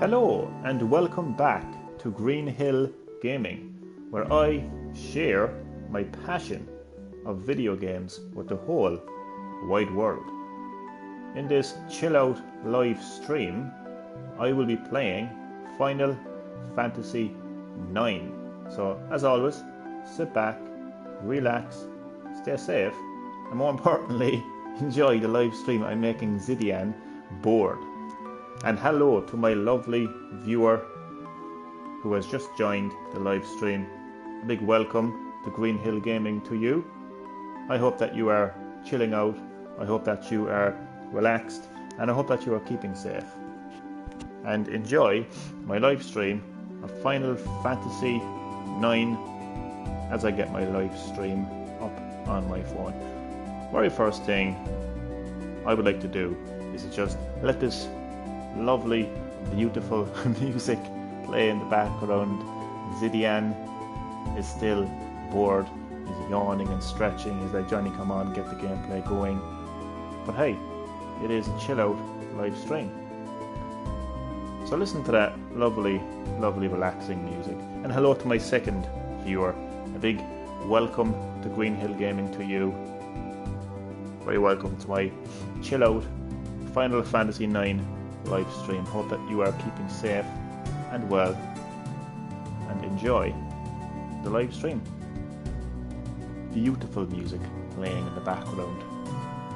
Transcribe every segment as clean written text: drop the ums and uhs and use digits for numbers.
Hello and welcome back to Green-HillGaming, where I share my passion of video games with the whole wide world. In this chill out live stream, I will be playing Final Fantasy IX. So as always, sit back, relax, stay safe, and more importantly, enjoy the live stream I'm making Zidian bored. And hello to my lovely viewer who has just joined the live stream. A big welcome to Green-HillGaming to you. I hope that you are chilling out, I hope that you are relaxed, and I hope that you are keeping safe. And enjoy my live stream of Final Fantasy IX as I get my live stream up on my phone. Very first thing I would like to do is just let this lovely, beautiful music play in the background. Zidian is still bored, he's yawning and stretching. He's like, Johnny, come on, get the gameplay going. But hey, it is a chill out live stream. So listen to that lovely, lovely relaxing music. And hello to my second viewer. A big welcome to Green-HillGaming to you. Very welcome to my chill out Final Fantasy IX live stream. Hope that you are keeping safe and well and enjoy the live stream. Beautiful music playing in the background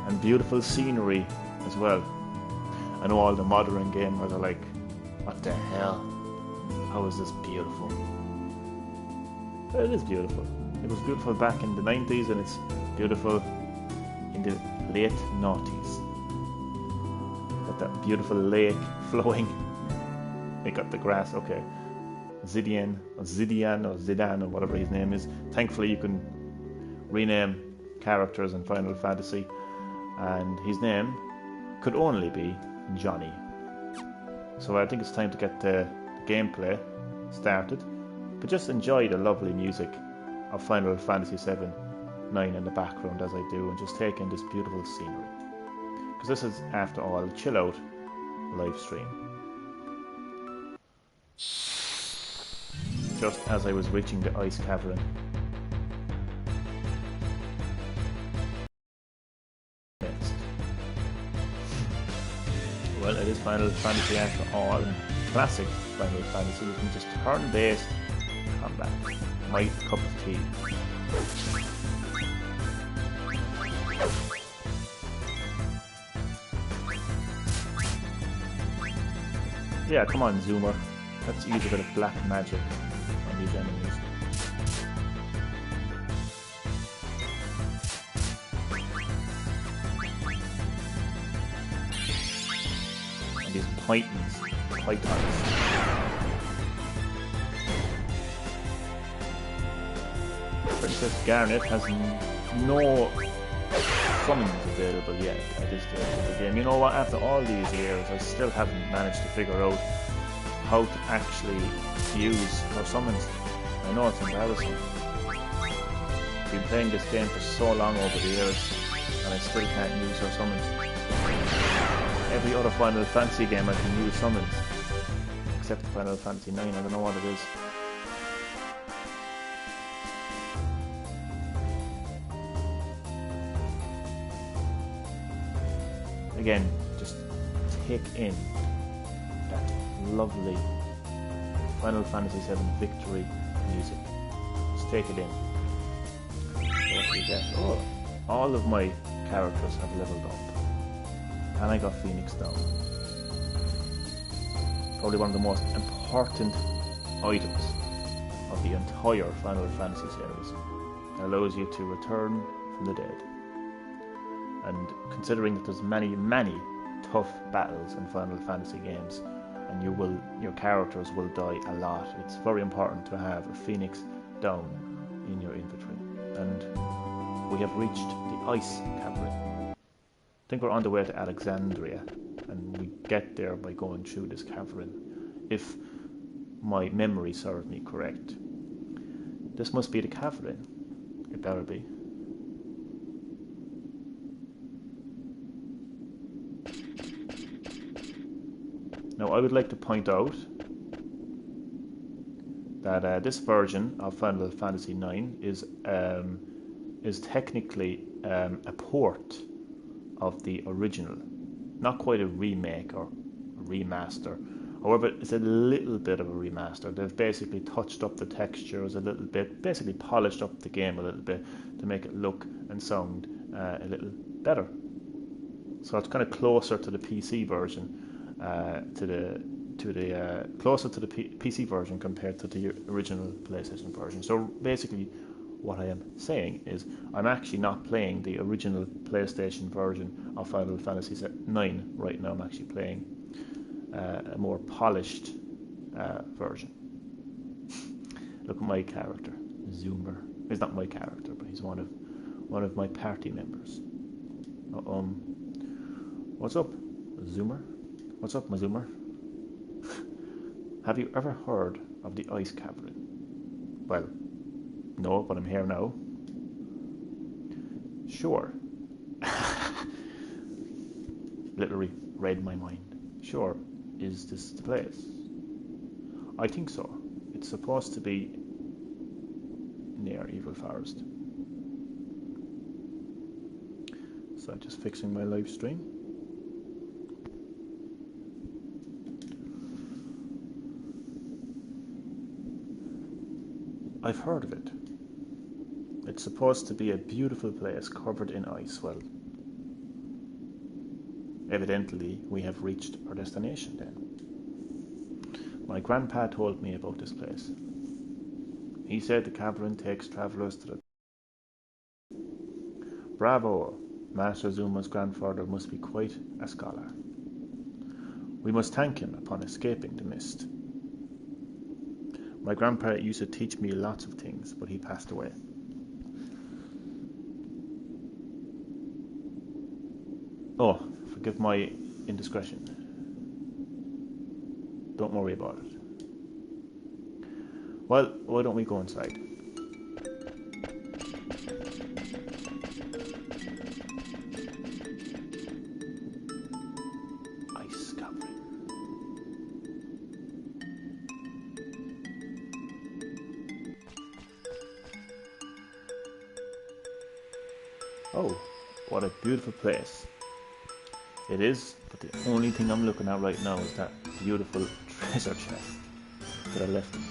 and beautiful scenery as well. I know all the modern gamers are like, what the hell? How is this beautiful? But it is beautiful. It was beautiful back in the 90s and it's beautiful in the late noughties. Got that beautiful lake flowing. They got the grass, okay. Zidian or Zidan or whatever his name is. Thankfully you can rename characters in Final Fantasy, and his name could only be Johnny. So I think it's time to get the gameplay started. But just enjoy the lovely music of Final Fantasy VII IX in the background as I do, and just take in this beautiful scenery. Because this is, after all, a chill out live stream. Just as I was reaching the ice cavern. Next. Well, it is Final Fantasy after all. Classic Final Fantasy. You can just turn-based combat. My cup of tea. Yeah, come on, Zoomer. Let's use a bit of black magic on these enemies. And these pythons. Princess Garnet has no summons available yet at this stage of the game. You know what, after all these years I still haven't managed to figure out how to actually use her summons. I know it's embarrassing. I've been playing this game for so long over the years and I still can't use her summons. Every other Final Fantasy game I can use summons, except Final Fantasy IX. I don't know what it is. Again, just take in that lovely Final Fantasy VII victory music. Just take it in. What do you get? Oh, all of my characters have leveled up. And I got Phoenix down. Probably one of the most important items of the entire Final Fantasy series. It allows you to return from the dead. And considering that there's many tough battles in Final Fantasy games, and your characters will die a lot, it's very important to have a Phoenix down in your inventory. And we have reached the ice cavern. I think we're on the way to Alexandria, and we get there by going through this cavern, if my memory serves me correct. This must be the cavern. It better be. Now I would like to point out that this version of Final Fantasy IX is technically a port of the original, not quite a remake or a remaster. However, it's a little bit of a remaster. They've basically touched up the textures a little bit, basically polished up the game a little bit to make it look and sound a little better. So it's kind of closer to the PC version, closer to the PC version compared to the original PlayStation version. So basically, what I am saying is I'm actually not playing the original PlayStation version of Final Fantasy IX right now. I'm actually playing a more polished version. Look at my character, Zoomer. He's not my character, but he's one of my party members. What's up, Zoomer? What's up, my Zoomer? Have you ever heard of the Ice Cavern? Well, no, but I'm here now. Sure. Literally read my mind. Sure. Is this the place? I think so. It's supposed to be near Evil Forest. So I'm just fixing my live stream. I've heard of it. It's supposed to be a beautiful place covered in ice. Well, evidently we have reached our destination then. My grandpa told me about this place. He said the cavern takes travellers to the... Bravo! Master Zuma's grandfather must be quite a scholar. We must thank him upon escaping the mist. My grandpa used to teach me lots of things, but he passed away. Oh, forgive my indiscretion. Don't worry about it. Well, why don't we go inside? Ice cavern. Oh, what a beautiful place. It is, but the only thing I'm looking at right now is that beautiful treasure chest that I left in me.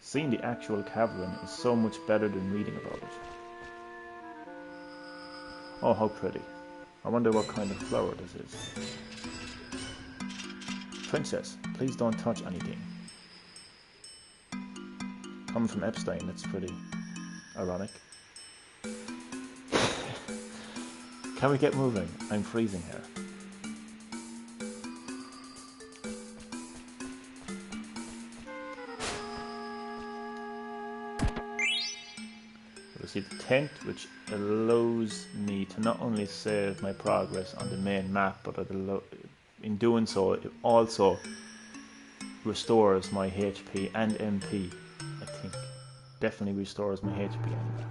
Seeing the actual cavern is so much better than reading about it. Oh, how pretty. I wonder what kind of flower this is. Princess, please don't touch anything. Coming from Epstein, that's pretty ironic. Can we get moving? I'm freezing here. You'll see the tent, which allows me to not only save my progress on the main map, but in doing so, it also restores my HP and MP, I think. Definitely restores my HP and MP.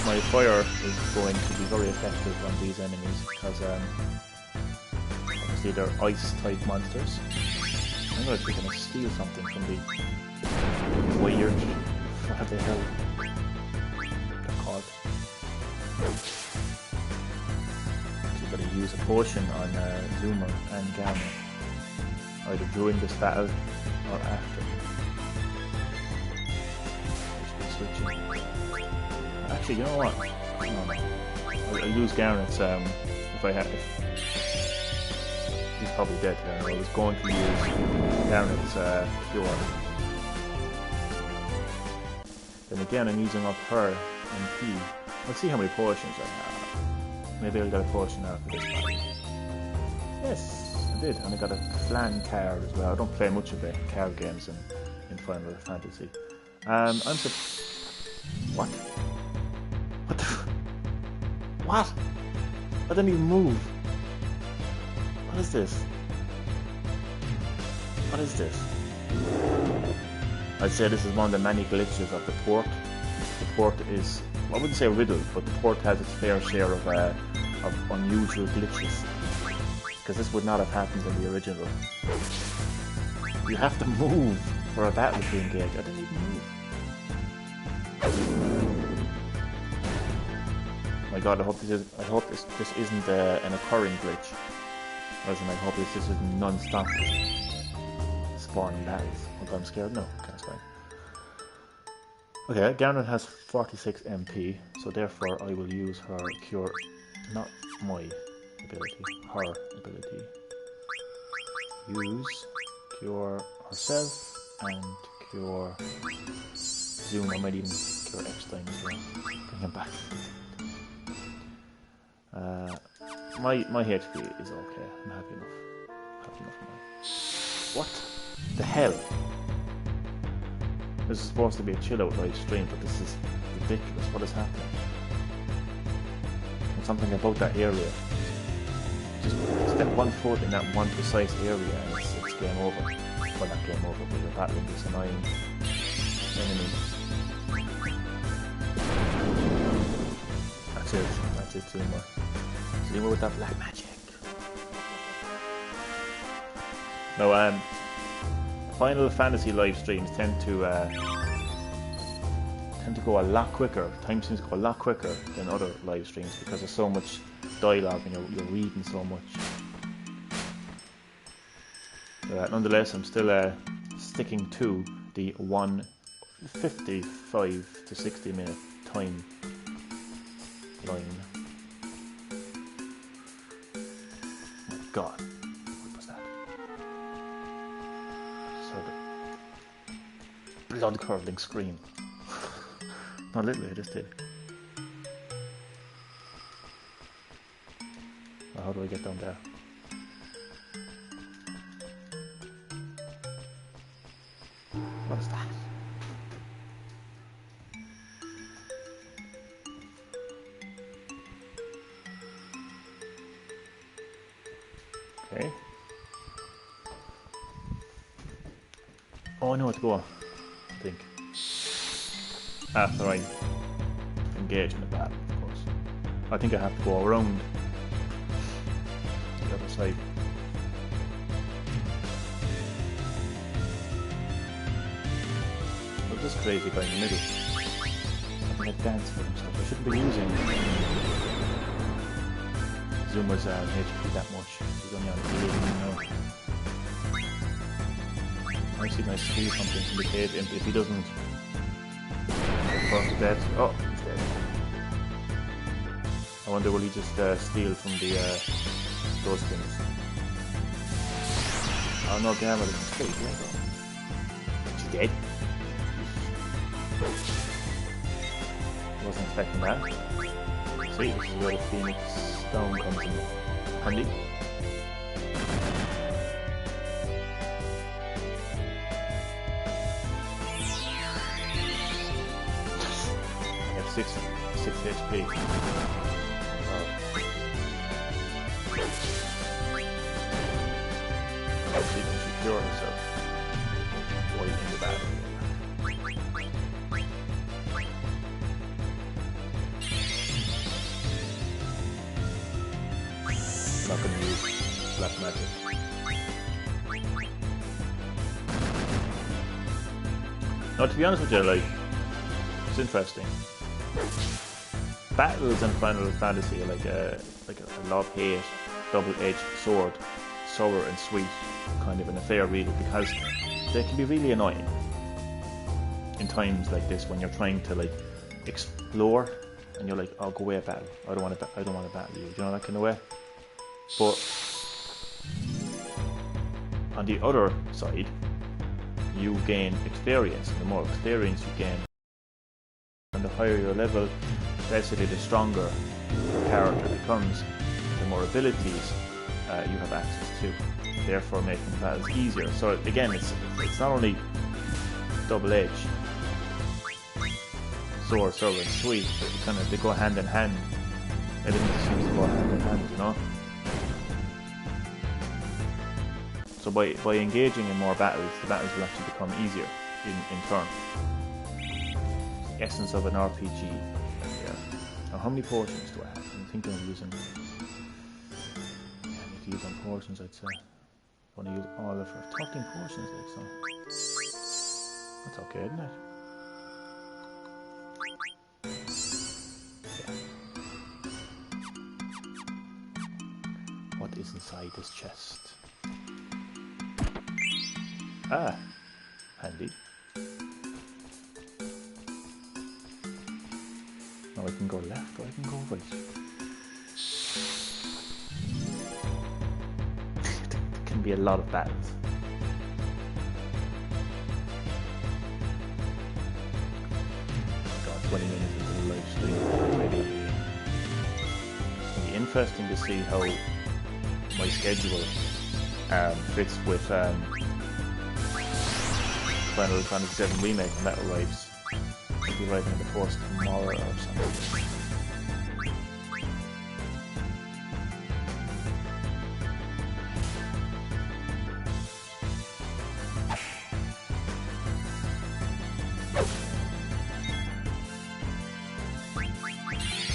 My fire is going to be very effective on these enemies because obviously they're ice type monsters. I'm going to try to steal something from the weird, what the hell they're called. So you've got to use a potion on Zuma and Gamma, either during this battle or after. Switching. Actually, you know what? No. I'll use Garnett's if I have. He's probably dead here. I was going to use Garnett's cure. Then again, I'm using up her MP. Let's see how many potions I have. Maybe I'll get a potion after this battle. Yes, I did. And I got a flan card as well. I don't play much of the card games in Final Fantasy. What? What? I didn't even move. What is this? What is this? I'd say this is one of the many glitches of the port. The port is, I wouldn't say riddled, but the port has its fair share of unusual glitches. Because this would not have happened in the original. You have to move for a battle to engage. I didn't even move. My God, I hope this isn't an occurring glitch. As in, I hope this isn't non-stop spawning battles. Okay, I'm scared. No, okay, it's fine. Okay, Garnet has 46 MP, so therefore I will use her cure, not my ability, her ability. Use cure herself and cure Zoom. I might even cure Epstein as well. Bring him back. My HP is okay. I'm happy enough. Happy enough now. What the hell? This is supposed to be a chill out live stream, but this is ridiculous. What is happening? And something about that area. Just step 1 foot in that one precise area and it's game over. Well, not game over, but you're battling this annoying enemy. That's it. That's it, Zoomer. Zoomer with that black magic. Now, Final Fantasy live streams tend to go a lot quicker. Time seems to go a lot quicker than other live streams because there's so much dialogue and you're reading so much. Nonetheless, I'm still sticking to the 55 to 60 minute time line. Oh my God, what was that? Just heard a blood curdling scream. Not literally, I just did. Well, how do I get down there? What is that? Okay. Oh, I know where to go, I think. After I engage in the battle, of course. I think I have to go around the other side. There's this crazy guy in the middle. I think I dance for himself. I shouldn't be using Zoomer's HP that much. He's only on 80 now. I see my steal something from the cave imp. If he doesn't to death. Oh, he's dead. I wonder will he just steal from the those things. Oh no, Gamma is straight. She's dead. Wasn't expecting that. See, this is where the Phoenix Stone comes in handy. Six HP. Oh. She can secure herself while in the battle. I'm not going to use black magic. Now, to be honest with you, like, it's interesting. Battles in Final Fantasy are like a love-hate, double-edged sword, sour and sweet, kind of an affair really, because they can be really annoying in times like this when you're trying to like explore and you're like, oh, go away, battle. I don't want to battle you. Do you know that kind of way? But on the other side, you gain experience, and the more experience you gain, and the higher your level, basically the stronger your character becomes, the more abilities you have access to, therefore making battles easier. So again, it's not only double-edged sword, sour and sweet, but they go hand in hand Everything seems to go hand in hand, you know. So by engaging in more battles, the battles will actually become easier in turn. It's the essence of an RPG. Yeah. Now, how many potions do I have? I'm thinking of using. I need to use on potions, I'd say. I want to use all of her 13 potions, like so. That's okay, isn't it? Yeah. What is inside this chest? Ah, handy. Now I can go left or I can go right. There can be a lot of battles. God, 20 minutes into the live stream. It'll be interesting to see how my schedule fits with Final Fantasy VII Remake when that arrives. I'll be writing the post tomorrow or something.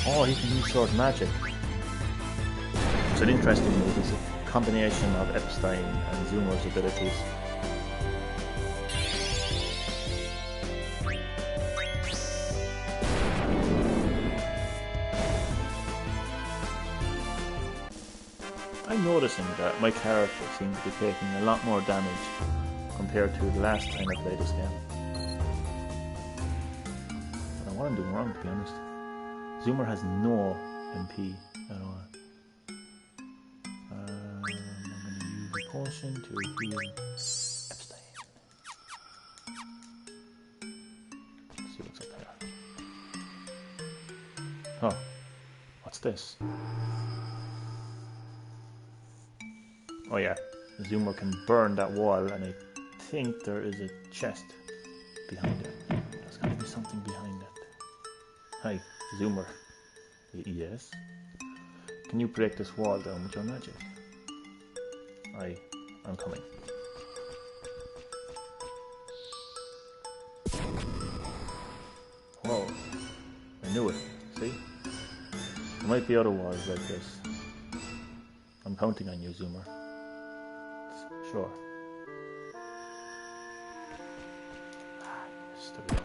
Oh, he can use sword magic. It's an interesting move. It's a combination of Epstein and Zuma's abilities. I'm noticing that my character seems to be taking a lot more damage compared to the last time I played this game. I don't know what I'm doing wrong, to be honest. Zoomer has no MP at all. I'm going to use a potion to heal Epstein. Let's see what's up here. Oh, what's this? Oh yeah, Zoomer can burn that wall, and I think there is a chest behind it. There's got to be something behind it. Hi, Zoomer. Yes? Can you break this wall down with your magic? I'm coming. Whoa, I knew it. See? There might be other walls like this. I'm counting on you, Zoomer. Sure. Yes, there we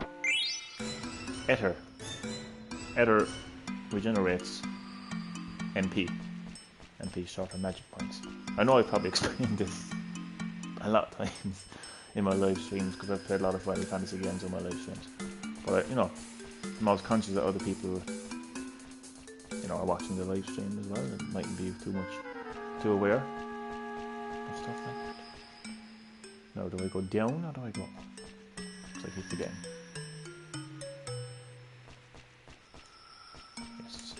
go. Ether. Ether regenerates NP. NP short of magic points. I know I've probably explained this a lot of times in my live streams because I've played a lot of Final Fantasy games on my live streams. But you know, I'm always conscious that other people, you know, are watching the live stream as well and mightn't be too aware of stuff like that. Now, do I go down or do I go up? So I keep forgetting. Yes.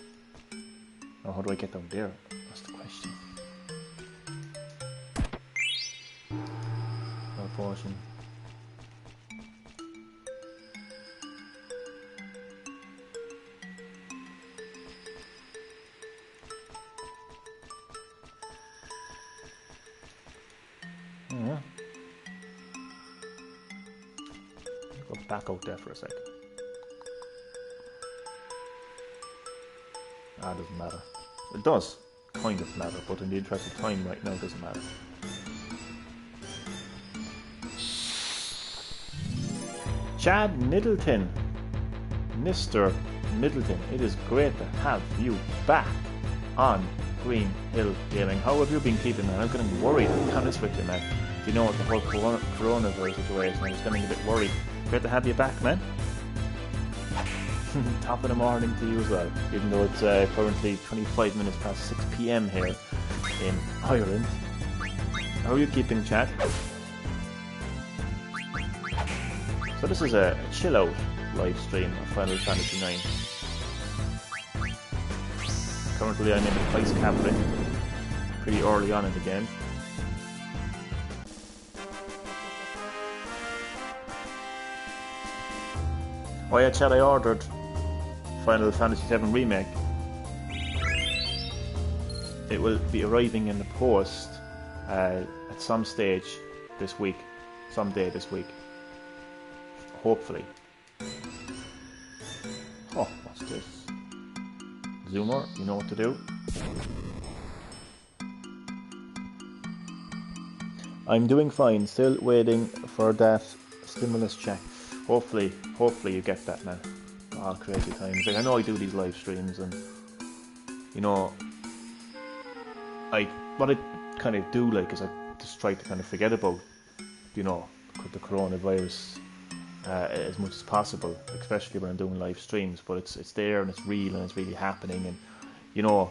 Now, how do I get down there? That's the question. No potion. Yeah. Go back out there for a second. Ah, doesn't matter. It does kind of matter, but in the interest of time right now, it doesn't matter. Chad Middleton. Mr. Middleton, it is great to have you back on Green Hill Gaming. How have you been keeping, man? I was getting worried, to be honest with you, man. You know, with the whole coronavirus situation, I was getting a bit worried. Great to have you back, man. Top of the morning to you as well, even though it's currently 25 minutes past 6 PM here in Ireland. How are you keeping, chat? So this is a chill out live stream of Final Fantasy IX. Currently I'm in the Ice Cavalry, pretty early on in the game. Oh yeah, chat, I ordered Final Fantasy VII Remake it will be arriving in the post at some stage this week, someday this week, hopefully. Oh, what's this? Zoomer, you know what to do. I'm doing fine, still waiting for that stimulus check. Hopefully you get that, man. All crazy times. Like, I know I do these live streams, and you know, what I kind of do like is I just try to kind of forget about, you know, the coronavirus as much as possible, especially when I'm doing live streams. But it's there and it's real and it's really happening, and you know,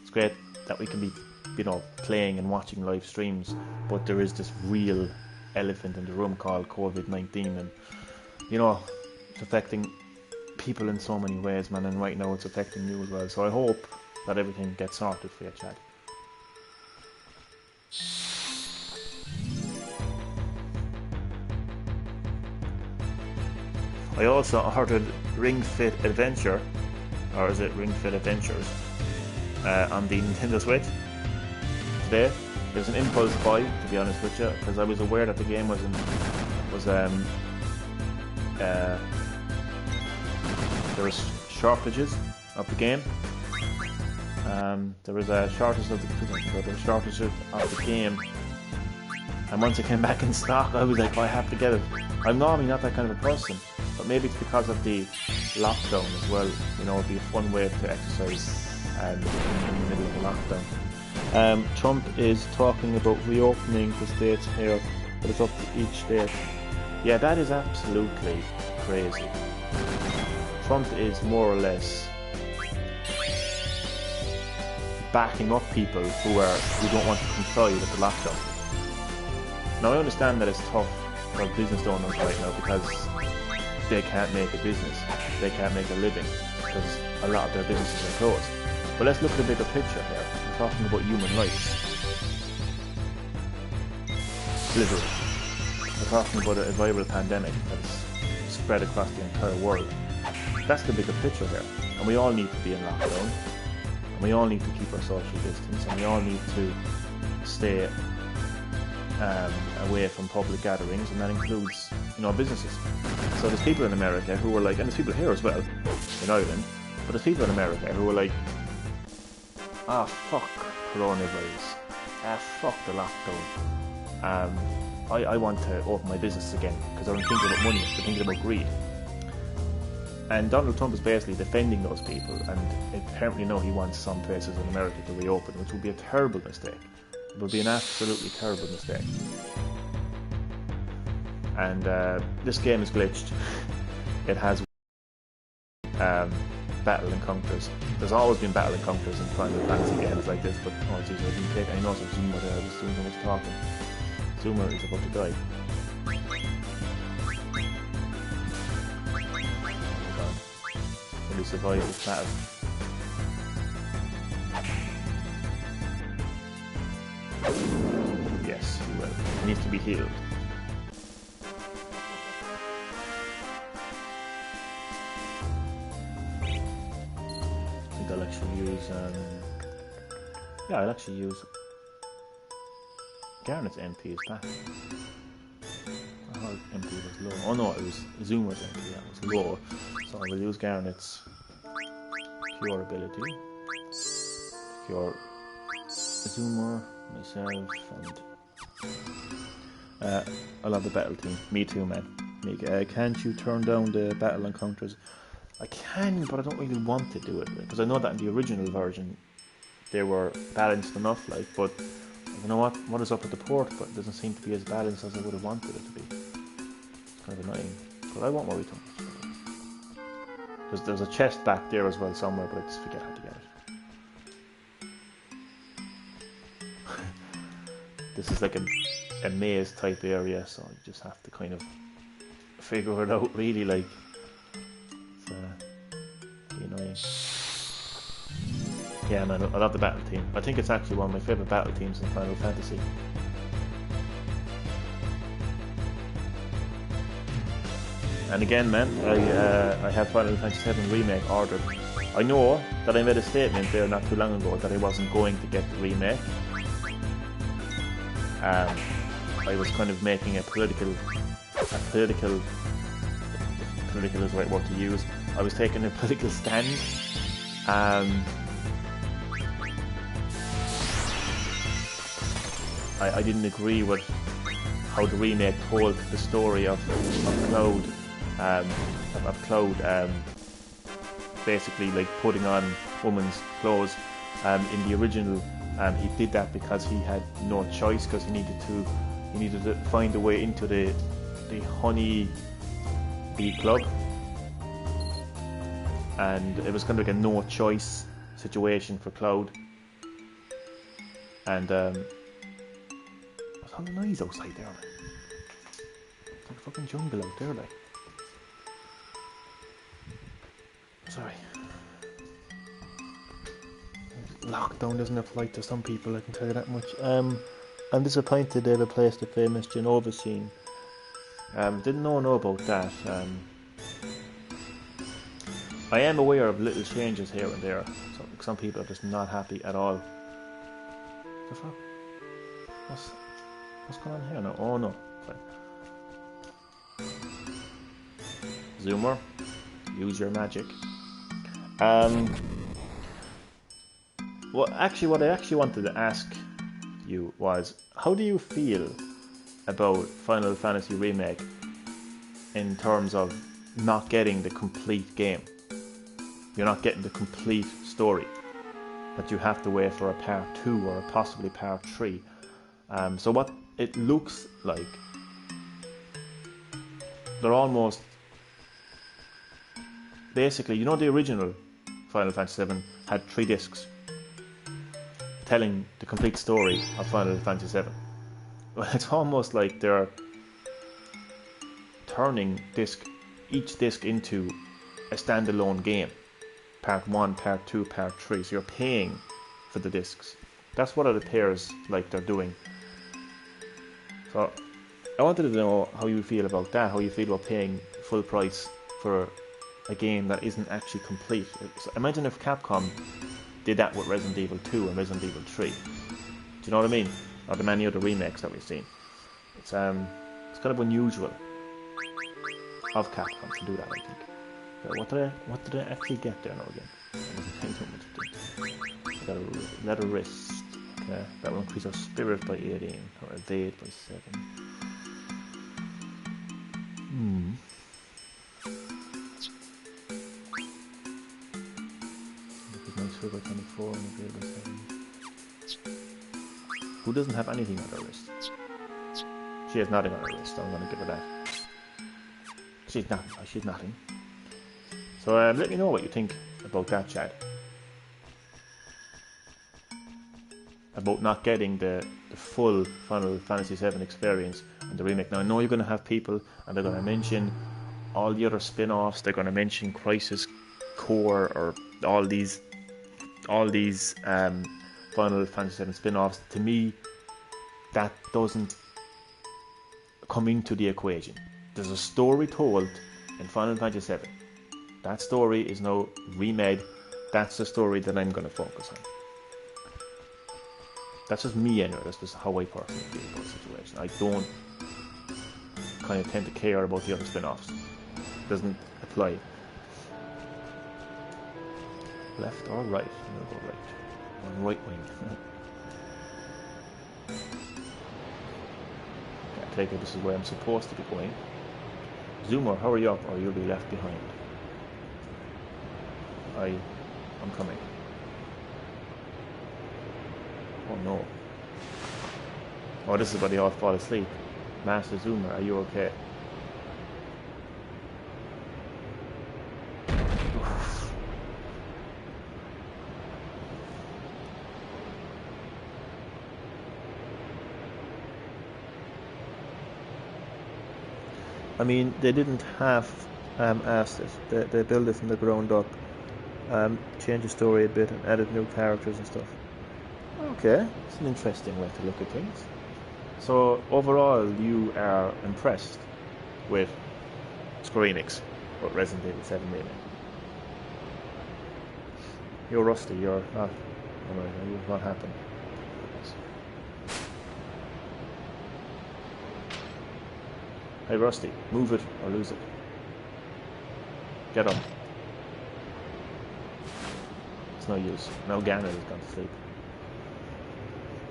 it's great that we can be, you know, playing and watching live streams, but there is this real elephant in the room called COVID-19, and you know, it's affecting people in so many ways, man, and right now it's affecting you as well. So I hope that everything gets sorted for you, Chad. I also ordered Ring Fit Adventure, or is it Ring Fit Adventures, on the Nintendo Switch today. It was an impulse buy, to be honest with you, because I was aware that the game was there was shortages of the game. There was a shortage of the game, and once it came back in stock, I was like, oh, I have to get it. I'm normally not that kind of a person, but maybe it's because of the lockdown as well. You know, it'd be a fun way to exercise in the middle of the lockdown. Trump is talking about reopening the states here, but it's up to each state. Yeah, that is absolutely crazy. Trump is more or less backing up people who don't want to comply with the lockdown. Now I understand that it's tough for business owners right now because they can't make a business, they can't make a living because a lot of their businesses are closed. But let's look at the bigger picture here. We're talking about human rights. Literally. We're talking about a viral pandemic that's spread across the entire world. That's the bigger picture here. And we all need to be in lockdown. And we all need to keep our social distance. And we all need to stay away from public gatherings. And that includes, you know, businesses. So there's people in America who are like, and there's people here as well, in Ireland, but there's people in America who are like, ah, fuck coronavirus. Ah, fuck the lockdown. I want to open my business again because I'm thinking about money, I'm thinking about greed. And Donald Trump is basically defending those people, and apparently now he wants some places in America to reopen, which would be a terrible mistake. It would be an absolutely terrible mistake. And this game is glitched. It has battle encounters. There's always been battle encounters in Final Fantasy games like this, but oh jeez, I didn't take any notice of Zoomer there. I was doing so much talking. Zoomer is about to die. Will he survive this battle? Yes, he will. He needs to be healed. I think I'll actually use yeah, I'll actually use Garnet's MP is back. I thought MP was low. Oh no, it was Zoomer's MP that was low. So I will use Garnet's cure ability. Cure Zoomer, myself, and I love the battle team. Me too, man. Can't you turn down the battle encounters? I can, but I don't really want to do it because I know that in the original version they were balanced enough, like, but you know what is up with the port, but it doesn't seem to be as balanced as I would have wanted it to be. It's kind of annoying, but I won't worry too much. There's a chest back there as well somewhere, but I just forget how to get it. This is like a maze type area, so you just have to kind of figure it out really, like, it's pretty annoying. Yeah, man, I love the battle team. I think it's actually one of my favourite battle teams in Final Fantasy. And again, man, I have Final Fantasy VII Remake ordered. I know that I made a statement there not too long ago that I wasn't going to get the remake. I was kind of making a political is the right word to use. I was taking a political stand. I didn't agree with how the remake told the story of Cloud, basically like putting on women's clothes. In the original, he did that because he had no choice, because he needed to find a way into the honey bee club, and it was kind of like a no choice situation for Cloud. And what's all the noise outside there? It's like a fucking jungle out there, like. Sorry. Lockdown doesn't apply to some people, I can tell you that much. I'm disappointed they replaced the famous Genova scene. Didn't know about that. I am aware of little changes here and there. So some people are just not happy at all. The fuck? What's going on here now? Oh no. Fine. Zoomer, use your magic. What I actually wanted to ask you was, how do you feel about Final Fantasy Remake in terms of not getting the complete game? You're not getting the complete story, that you have to wait for a part 2 or possibly part 3. So what it looks like, they're almost basically, you know, the original Final Fantasy VII had 3 discs telling the complete story of Final Fantasy VII. Well, it's almost like they're turning each disc into a standalone game. Part 1, Part 2, Part 3. So you're paying for the discs. That's what it appears like they're doing. So I wanted to know how you feel about that, how you feel about paying full price for a game that isn't actually complete. So imagine if Capcom did that with Resident Evil 2 and Resident Evil 3. Do you know what I mean? Or the many other remakes that we've seen. It's kind of unusual of Capcom to do that, I think. But what did I actually get there now again? I wasn't paying too much attention. I got a leather wrist. Okay, that will increase our spirit by 18, or evade by 7. By 24 and evade by 7. Who doesn't have anything on her wrist? She has nothing on her wrist, so I'm going to give her that. She's nothing. So let me know what you think about that, Chad. About not getting the full Final Fantasy VII experience and the remake. Now I know you're going to have people and they're going to mention all the other spin-offs. They're going to mention Crisis Core or all these Final Fantasy VII spin-offs. To me, that doesn't come into the equation. There's a story told in Final Fantasy VII. That story is now remade. That's the story that I'm going to focus on. That's just me anyway. That's just how I personally feel about the situation. I don't kind of tend to care about the other spin-offs. Doesn't apply. Left or right? I'm going to go right. On right wing. I take it this is where I'm supposed to be going. Zoomer, hurry up or you'll be left behind. I'm coming. Oh no. Oh, this is where they all fall asleep. Master Zoomer, are you okay? I mean, they didn't have asked it. They built it from the ground up, changed the story a bit and added new characters and stuff. Okay, it's an interesting way to look at things. So overall, you are impressed with Square Enix, with Resident Evil 7 Remake? You're rusty, you're not. Alright, it will not happen. Hey Rusty, move it or lose it. Get up. It's no use. Now Garnet has gone to sleep.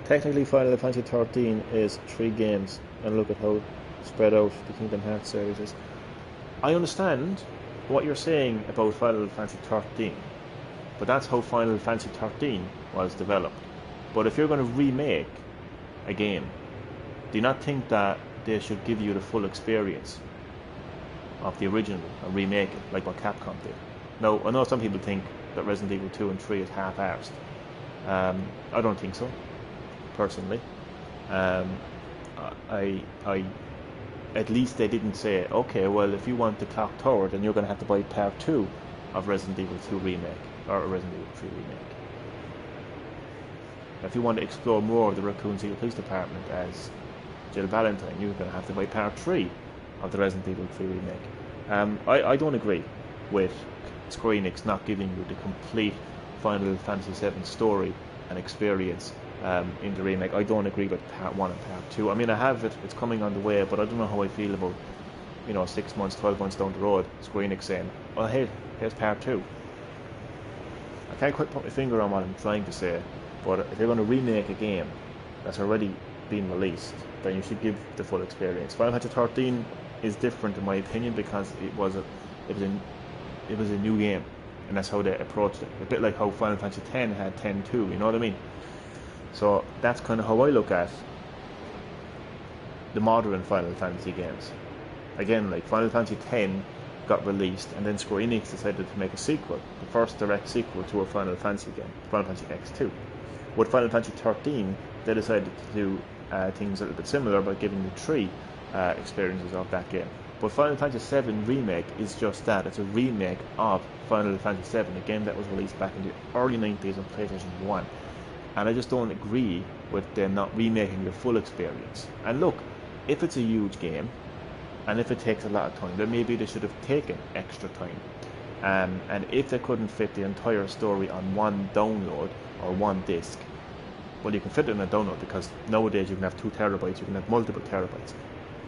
Technically Final Fantasy 13 is 3 games, and look at how spread out the Kingdom Hearts series is. I understand what you're saying about Final Fantasy 13, but that's how Final Fantasy 13 was developed. But if you're going to remake a game, do you not think that they should give you the full experience of the original and remake it, like what Capcom did? Now, I know some people think that Resident Evil 2 and 3 is half-arsed. I don't think so, personally. At least they didn't say, okay, well, if you want the clock tower, then you're going to have to buy part 2 of Resident Evil 2 remake, or Resident Evil 3 remake. If you want to explore more of the Raccoon City Police Department as Jill Valentine, you're going to have to buy part 3 of the Resident Evil 3 remake. I don't agree with Square Enix not giving you the complete Final Fantasy VII story and experience in the remake. I don't agree with part 1 and part 2. I mean, I have it, it's coming on the way, but I don't know how I feel about, 6 months, 12 months down the road, Square Enix saying, oh hey, here's part 2. I can't quite put my finger on what I'm trying to say, but if you're going to remake a game that's already been released, then you should give the full experience. Final Fantasy 13 is different in my opinion because it was a new game, and that's how they approached it. A bit like how Final Fantasy X had 10-2, you know what I mean? So that's kind of how I look at the modern Final Fantasy games. Again, like Final Fantasy X got released, and then Square Enix decided to make a sequel, the first direct sequel to a Final Fantasy game, Final Fantasy X2. With Final Fantasy 13, they decided to do things a little bit similar by giving you 3 experiences of that game. But Final Fantasy VII Remake is just that. It's a remake of Final Fantasy VII, a game that was released back in the early 90s on PlayStation 1. And I just don't agree with them not remaking the full experience. And look, if it's a huge game, and if it takes a lot of time, then maybe they should have taken extra time. And if they couldn't fit the entire story on one download or one disc, well, you can fit it in a download because nowadays you can have 2 terabytes, you can have multiple terabytes.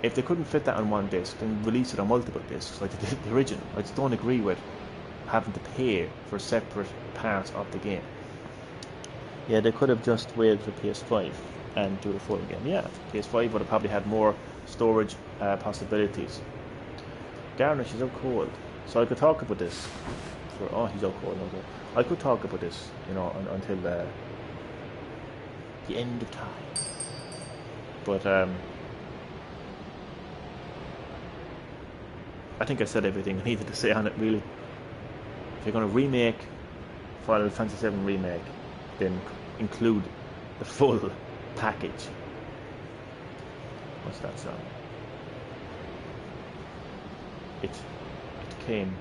If they couldn't fit that on one disc, then release it on multiple discs like they did the original. I just don't agree with having to pay for separate parts of the game. Yeah, they could have just waited for PS5 and do the full game. Yeah, PS5 would have probably had more storage possibilities. Garner, she's out cold. So I could talk about this. Oh, he's out cold. Okay. I could talk about this, until the end of time. But I think I said everything I needed to say on it, really. If you're going to remake Final Fantasy VII Remake, then include the full package. What's that song? It came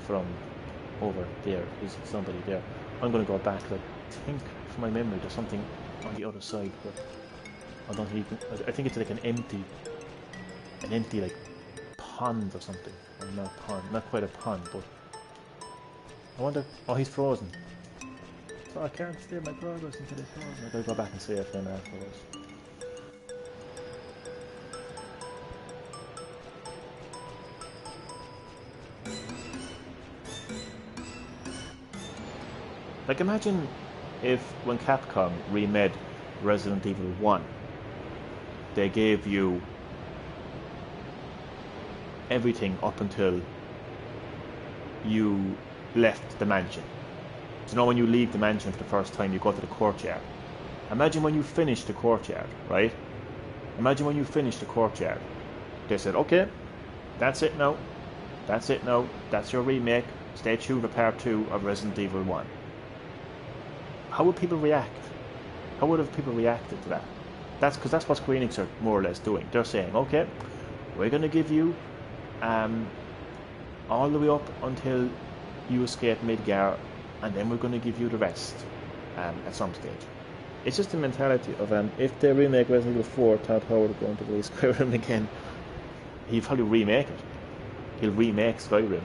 from over there. Is somebody there? I'm going to go back. I think from my memory there's something on the other side, but I don't think you can. I think it's like an empty like pond or something. Or not pond, not quite a pond, but I wonder. Oh, he's frozen. So I can't steer my progress until it's frozen. I gotta go back and see it then afterwards. Like, imagine if when Capcom remade Resident Evil 1, they gave you everything up until you left the mansion. So when you leave the mansion for the first time, you go to the courtyard. Imagine when you finish the courtyard, right? Imagine when you finish the courtyard. They said, okay, that's it now. That's it now. That's your remake. Stay tuned for part 2 of Resident Evil 1. How would people react? How would have people reacted to that? That's because that's what Square Enix are more or less doing. They're saying, okay, we're going to give you all the way up until you escape Midgar, and then we're going to give you the rest at some stage. It's just the mentality of if they remake Resident Evil 4, Todd Howard going to release Skyrim again. He'll probably remake it. He'll remake Skyrim.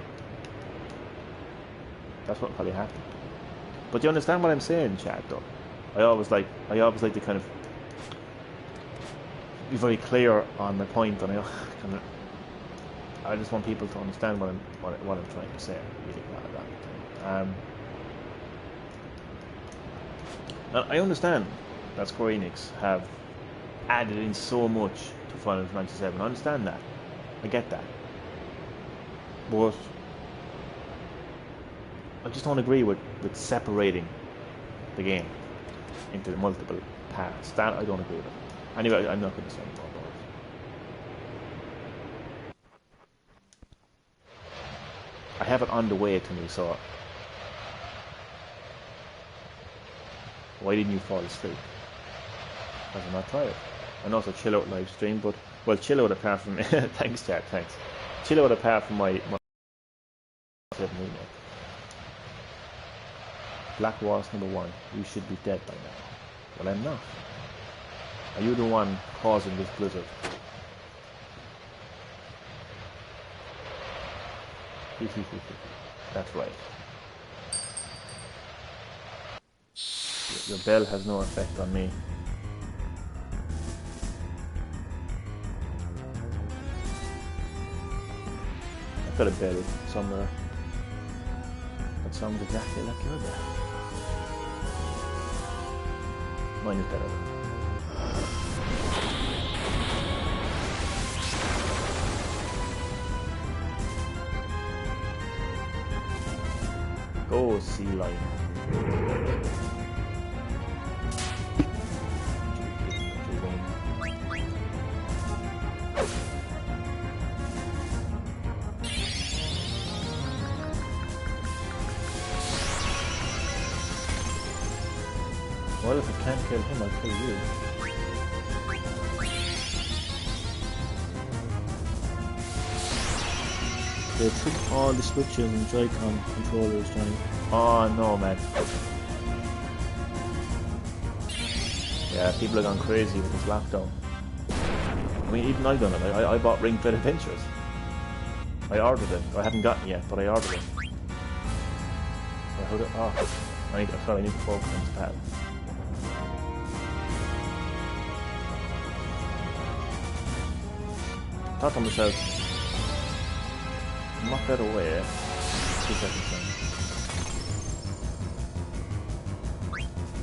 That's what will probably happen. But you understand what I'm saying, chat, though? I always like to kind of be very clear on my point, and I just want people to understand what I'm trying to say. Really, now I understand that Square Enix have added in so much to Final Fantasy VII. I understand that. I get that. But I just don't agree with separating the game into multiple parts. That I don't agree with. Anyway, I'm not going to say more about it. I have it on the way to me, so why didn't you fall asleep? Because I'm not tired. I know it's a chill out live stream, but well, chill out apart from thanks, chat, thanks. Chill out apart from my Black Waltz #1. You should be dead by now. Well, I'm not. Are you the one causing this blizzard? That's right. Your bell has no effect on me. I've got a bell somewhere that sounds exactly like your bell. Mine is better. Go, sea lion. Well, if I can't kill him, I'll kill you. They took all the switches and Joy-Con controllers, Johnny. Oh no, man. Yeah, people are gone crazy with this lockdown. I mean, even I've done it. I bought Ring Fit Adventures. I ordered it. I haven't gotten it yet, but I ordered it. I need to focus on this pad. I thought to myself, what better way? 2 seconds then.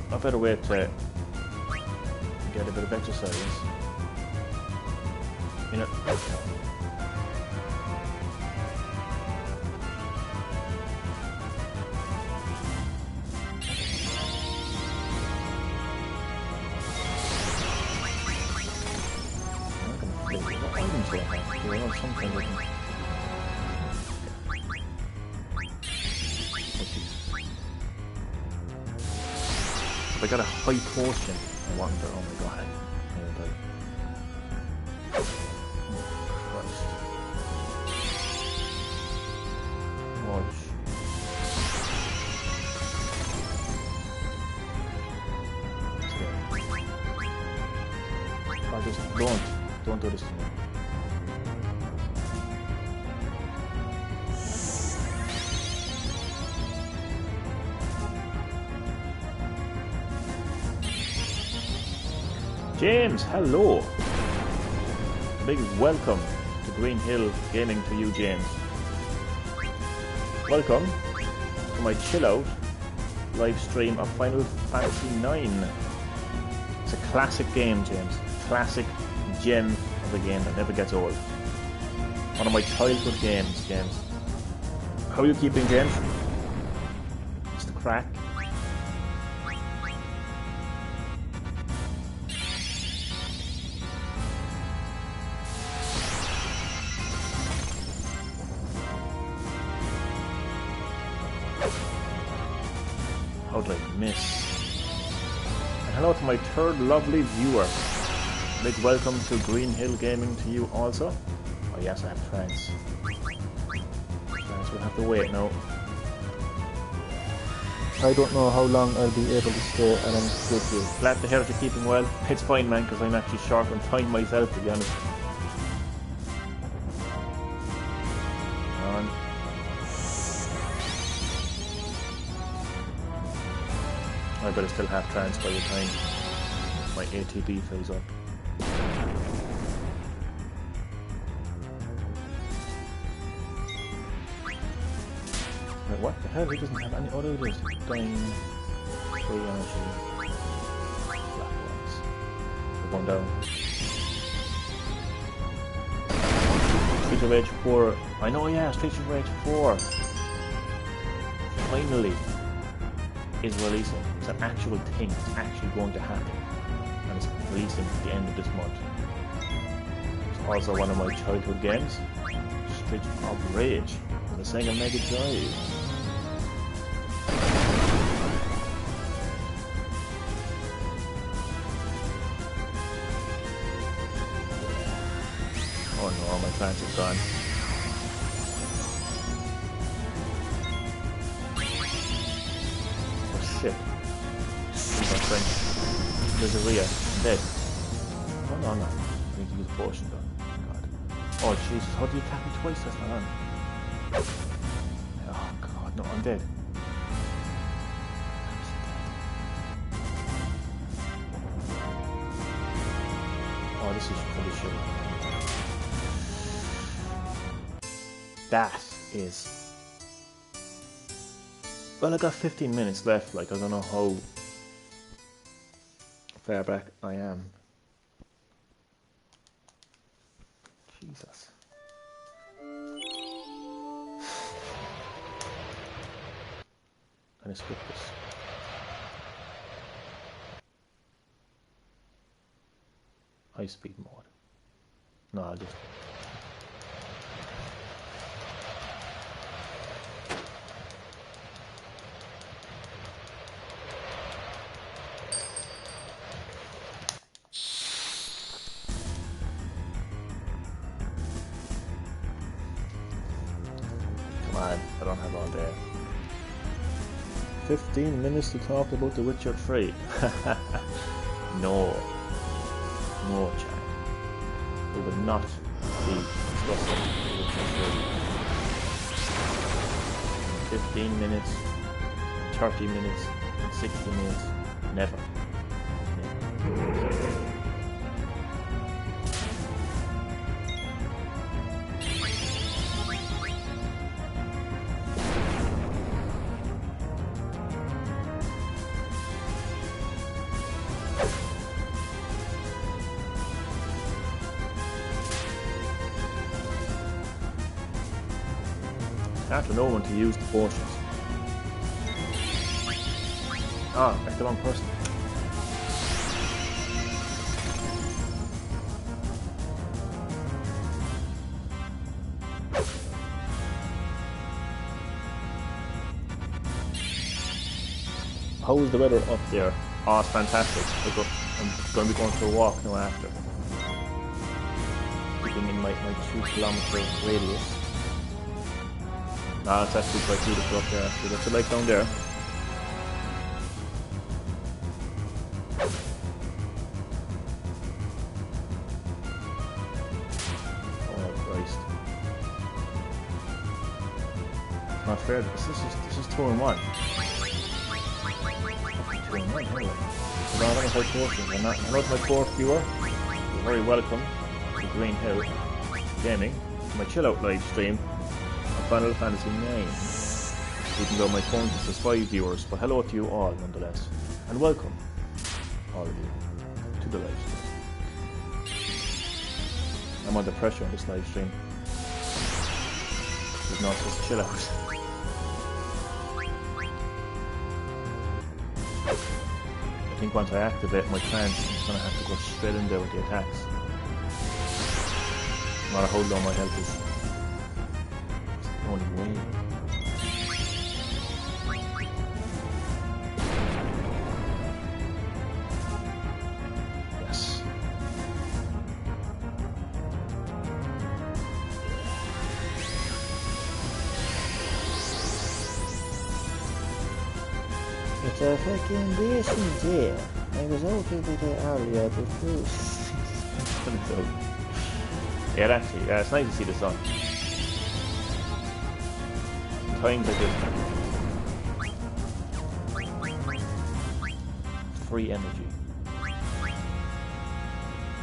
What better way to get a bit of exercise? You know. I got a high potion. I want to. Oh my god. Christ. Watch. I just don't do this to me. James, hello. A big welcome to Green-HillGaming to you, James. Welcome to my chill out live stream of Final Fantasy IX. It's a classic game, James. Classic gem of a game that never gets old. One of my childhood games, James. How are you keeping, James? It's the crack. How did I miss? And hello to my third lovely viewer. Big welcome to Green-HillGaming to you also. Oh yes, I have trance. Trance will have to wait now. I don't know how long I'll be able to stay, and I'm with you. Glad to hear that you're keeping well. It's fine, man, because I'm actually short on time myself, to be honest. better still have trance by the time my ATB fills up. Wait, what the hell? He doesn't have any other ideas. Dying, free energy, black ones. We're going down. Streets of Rage 4. I know, yeah, Streets of Rage 4. Finally is releasing. It's an actual thing. It's actually going to happen. And it's releasing at the end of this month. It's also one of my childhood games. Streets of Rage. On the Sega Mega Drive. Oh no, my trance is gone. Oh shit. He's my friend. There's a Rhea. I'm dead. Oh no, no. I need to use a potion though. God. Oh Jesus, how do you attack me twice? That's not on. Oh god, no, I'm dead. Oh, this is pretty shit. That is... Well, I got 15 minutes left, like, I don't know how far back I am. Jesus. Can I skip this? High speed mode. No, I'll just... Come on, I don't have all day. 15 minutes to talk about The Witcher 3. No. No, Chad. We will not be discussing The Witcher 3. 15 minutes, 30 minutes, 60 minutes. Never. I have to know when to use the potions. Ah, that's the wrong person. How is the weather up there? Oh, it's fantastic. I'm going to be going for a walk now after. Keeping in my 2-kilometer radius. Nah, it's actually quite beautiful up there actually. What's it like down there? Oh Christ. It's not fair. This is 2 in 1. 2 in 1, anyway. So now I'm going to play potions. Hello to my 4th viewer. You're very welcome to Green-HillGaming, to my chill out live stream. Final Fantasy 9. Even though my phone just has 5 viewers, but hello to you all nonetheless. And welcome, all of you, to the live stream. I'm under pressure on this live stream. It's not just chill out. I think once I activate my trance, I'm just going to have to go straight in there with the attacks. I'm going to hold on my health is the only way. Yes. It's a fucking decent deal. I was out a bit earlier before. Yeah, actually, it's nice to see the sun. Times like this. free energy.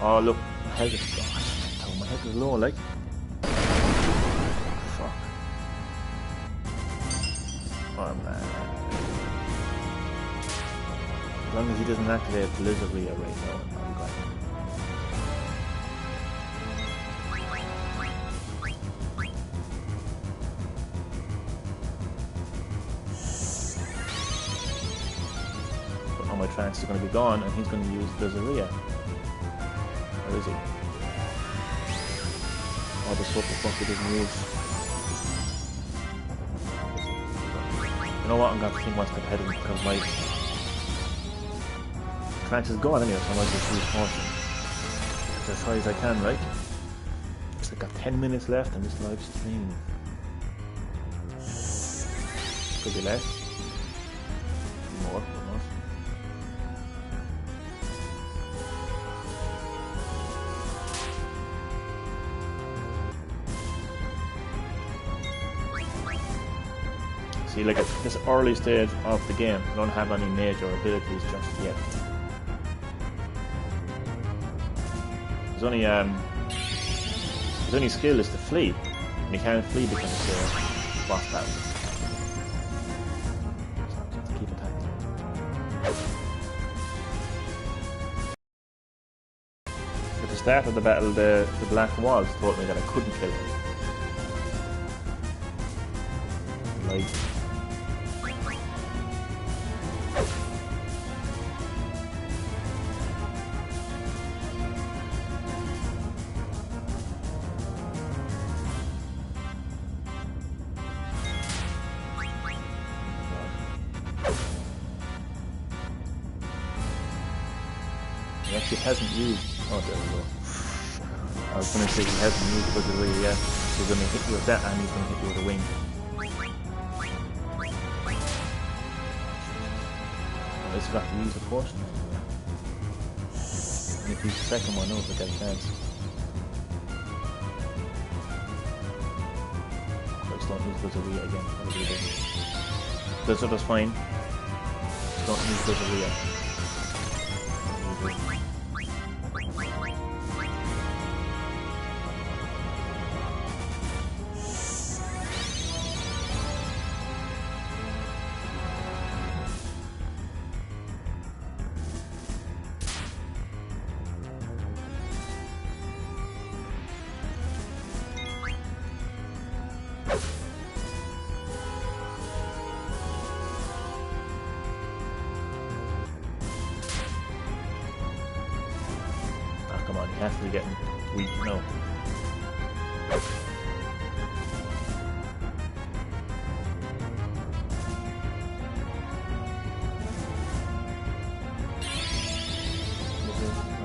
Oh look, my health is gone. Oh, my health is low, like. Fuck. Oh man. As long as he doesn't activate Blizzardria right now, I'll be glad. But all my trance is going to be gone, and he's going to use Blizzardria. Where is he? Oh, the fuck he doesn't use. You know what? I'm going to think one step ahead of him because my trance is gone anyway, so I might just use caution. As high as I can, right? Looks like I've got 10 minutes left on this live stream. Could be less. More, but not. See, like at this early stage of the game, I don't have any major abilities just yet. His only skill is to flee, and he can't flee because it's a boss battle. So I have to keep attacking. At the start of the battle, the black walls told me that I couldn't kill him. Like. He actually hasn't used. Oh, there we go. I was going to say he hasn't used the Blizzardria yet. He's going to hit you with that, and he's going to hit you with a wing. At least I have to use a potion. And if he's the second one, no, if I get a chance. I just don't use Blizzardria again. Blizzard is fine. Just don't use Blizzardria. Come on, he has to be getting weak now.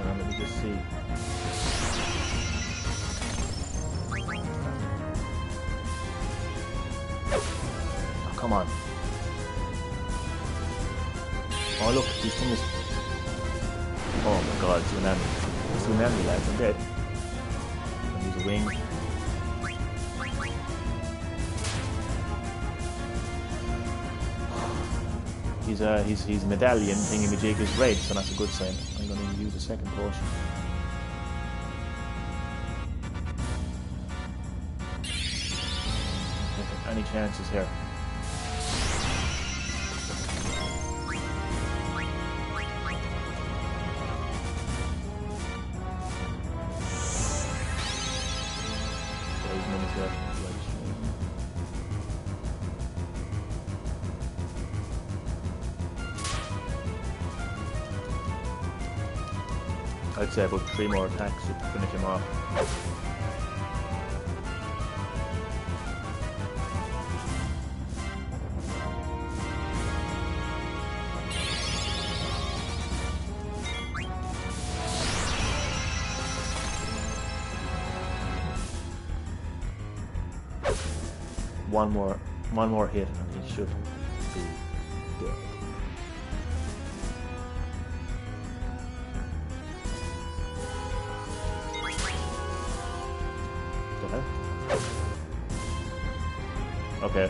Let me just see. Oh, come on. Oh look, these things. Oh my god, tsunami. Tsunami, lads, I'm dead. I'll use a wing. His medallion thingy-majig is red, so that's a good sign. I'm going to use a second potion. Any chances here? I'd say about 3 more attacks to finish him off. One more hit and he should be dead. Okay.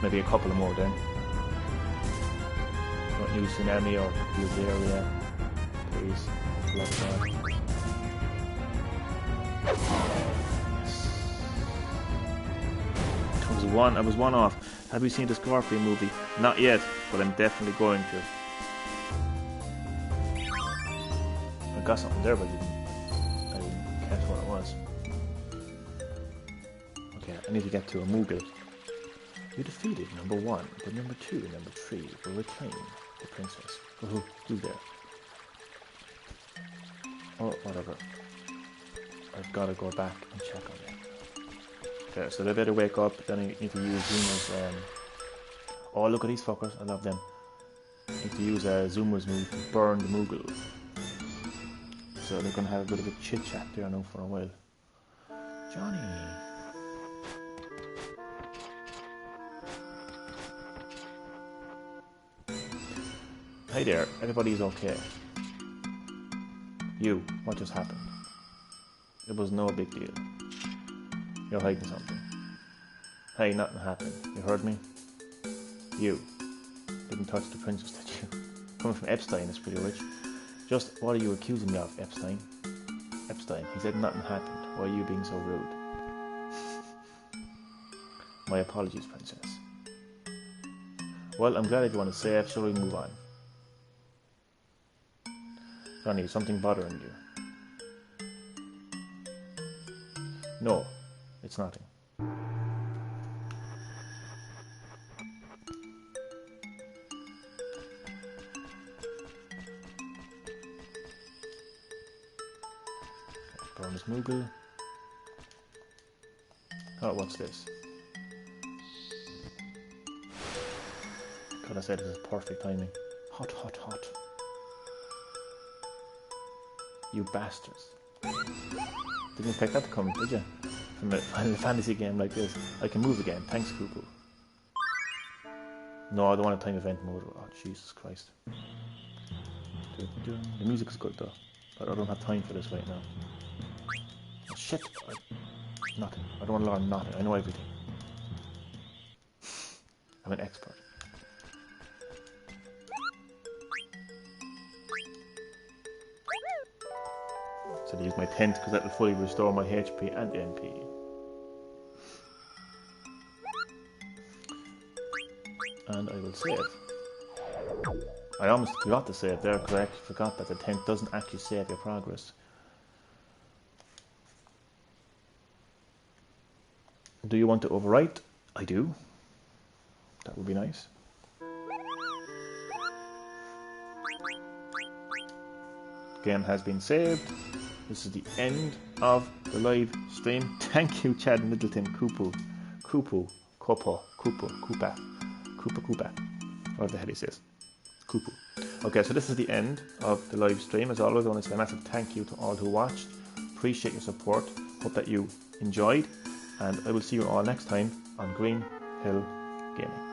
Maybe a couple of more then. New tsunami or use the area. Please. Love God. I was one off. Have you seen the Scorpion movie? Not yet, but I'm definitely going to. I got something there, but I didn't catch what it was. Okay, I need to get to a Moogle. You defeated number 1, but number 2 and number 3 will reclaim the princess. Who's there? Oh, whatever. I've got to go back and check on it. Okay, so they better wake up, then I need to use Zuma's, oh, look at these fuckers, I love them. I need to use Zuma's move to burn the Moogle. So they're going to have a bit of a chit-chat there now for a while. Johnny! Hey there, everybody's okay. You, what just happened? It was no big deal. You're hiding something. Hey, nothing happened. You heard me? You didn't touch the princess, did you? Coming from Epstein is pretty rich. Just what are you accusing me of, Epstein? Epstein, he said nothing happened. Why are you being so rude? My apologies, princess. Well, I'm glad everyone is safe. Shall we move on? Johnny, is something bothering you? No, it's nothing. Burn this Moogle. Oh, what's this? God, I said this is perfect timing. Hot, hot, hot. You bastards. Didn't expect that to come, did you? From a Final Fantasy game like this. I can move again. Thanks, Cuckoo. No, I don't want a time event mode. Oh, Jesus Christ. The music is good though. But I don't have time for this right now. Oh, shit. Nothing. I don't want to learn nothing. I know everything. I'm an expert. So I use my tent because that will fully restore my HP and MP. And I will save. I almost forgot to save there because I actually forgot that the tent doesn't actually save your progress. Do you want to overwrite? I do. That would be nice. Game has been saved. This is the end of the live stream. Thank you, Chad Middleton, Koopa, whatever the hell he says. Koopa. Okay, so this is the end of the live stream. As always, I want to say a massive thank you to all who watched. Appreciate your support. Hope that you enjoyed. And I will see you all next time on Green Hill Gaming.